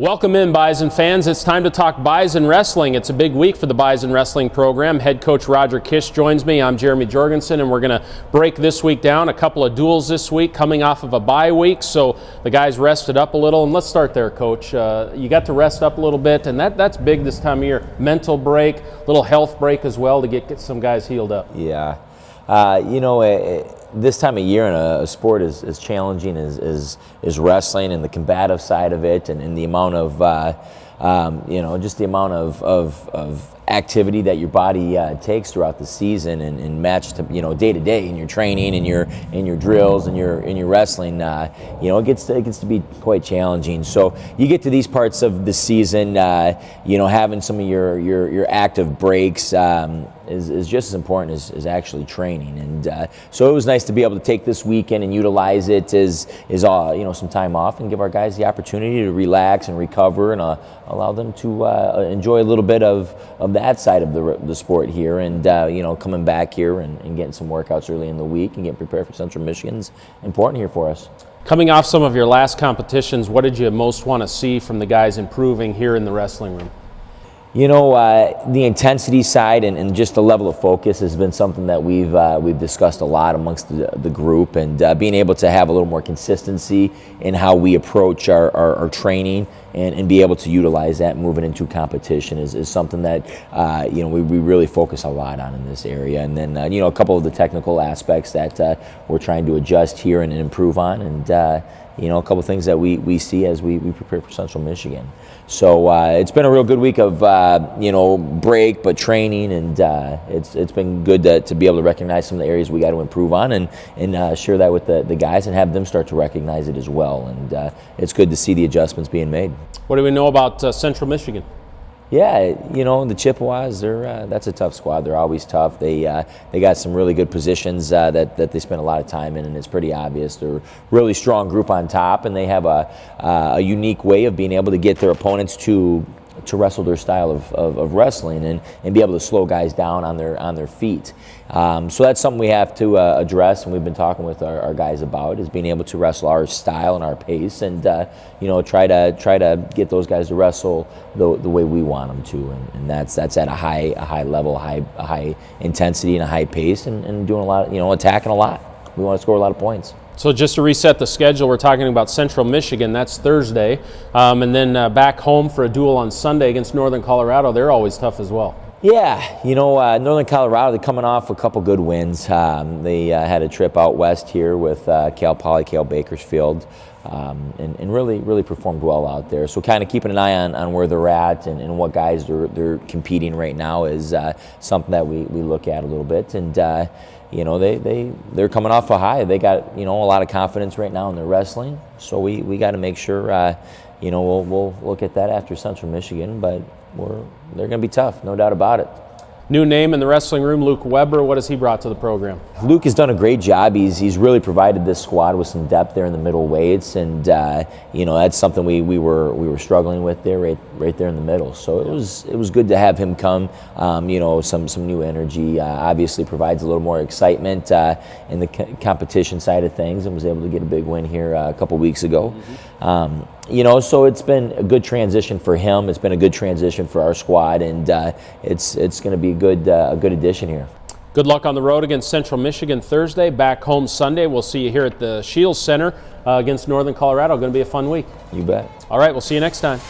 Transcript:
Welcome in, Bison fans. It's time to talk Bison wrestling. It's a big week for the Bison wrestling program. Head coach Roger Kish joins me. I'm Jeremy Jorgenson, and we're going to break this week down. A couple of duels this week, coming off of a bye week, so the guys rested up a little. And let's start there, Coach. You got to rest up a little bit, and that's big this time of year. Mental break, little health break as well to get some guys healed up. Yeah. This time of year in a sport as challenging as wrestling, and the combative side of it, and the amount of just the amount of activity that your body takes throughout the season and matched to day to day in your training and your drills and your wrestling. It gets to be quite challenging. So you get to these parts of the season, having some of your active breaks is just as important as actually training. And so it was nice to be able to take this weekend and utilize it as some time off and give our guys the opportunity to relax and recover and allow them to enjoy a little bit of that side of the sport here, and coming back here and getting some workouts early in the week and getting prepared for Central Michigan's important here for us. Coming off some of your last competitions, what did you most want to see from the guys improving here in the wrestling room? The intensity side and just the level of focus has been something that we've discussed a lot amongst the group, and being able to have a little more consistency in how we approach our training and be able to utilize that moving into competition is something that we really focus a lot on in this area. And then a couple of the technical aspects that we're trying to adjust here and improve on, and a couple of things that we see as we prepare for Central Michigan. So it's been a real good week of break, but training, and it's been good to be able to recognize some of the areas we got to improve on and share that with the guys and have them start to recognize it as well. And it's good to see the adjustments being made. What do we know about Central Michigan? Yeah, the Chippewas, that's a tough squad. They're always tough. They got some really good positions that they spend a lot of time in, and it's pretty obvious. They're a really strong group on top, and they have a unique way of being able to get their opponents to wrestle their style of wrestling and be able to slow guys down on their feet. So that's something we have to address, and we've been talking with our guys about, is being able to wrestle our style and our pace, and try to get those guys to wrestle the way we want them to, and that's at a high level, a high intensity and a high pace, and doing a lot, attacking a lot. We want to score a lot of points. So just to reset the schedule, we're talking about Central Michigan. That's Thursday, and then back home for a duel on Sunday against Northern Colorado. They're always tough as well. Yeah, Northern Colorado, they're coming off a couple good wins. They had a trip out west here with Cal Poly, Cal Bakersfield, and really performed well out there. So kind of keeping an eye on where they're at and what guys they're competing right now is something that we look at a little bit. And they're coming off a high. They got a lot of confidence right now in their wrestling. So we got to make sure we'll look at that after Central Michigan, but they're going to be tough, no doubt about it. New name in the wrestling room, Luke Weber. What has he brought to the program? Luke has done a great job. He's really provided this squad with some depth there in the middle weights, and that's something we were struggling with there, right there in the middle. So it was good to have him come. Some new energy. Obviously provides a little more excitement in the competition side of things, and was able to get a big win here a couple weeks ago. Mm-hmm. So it's been a good transition for him. It's been a good transition for our squad, and it's going to be a good addition here. Good luck on the road against Central Michigan Thursday, back home Sunday. We'll see you here at the Shields Center against Northern Colorado. Going to be a fun week. You bet. All right, we'll see you next time.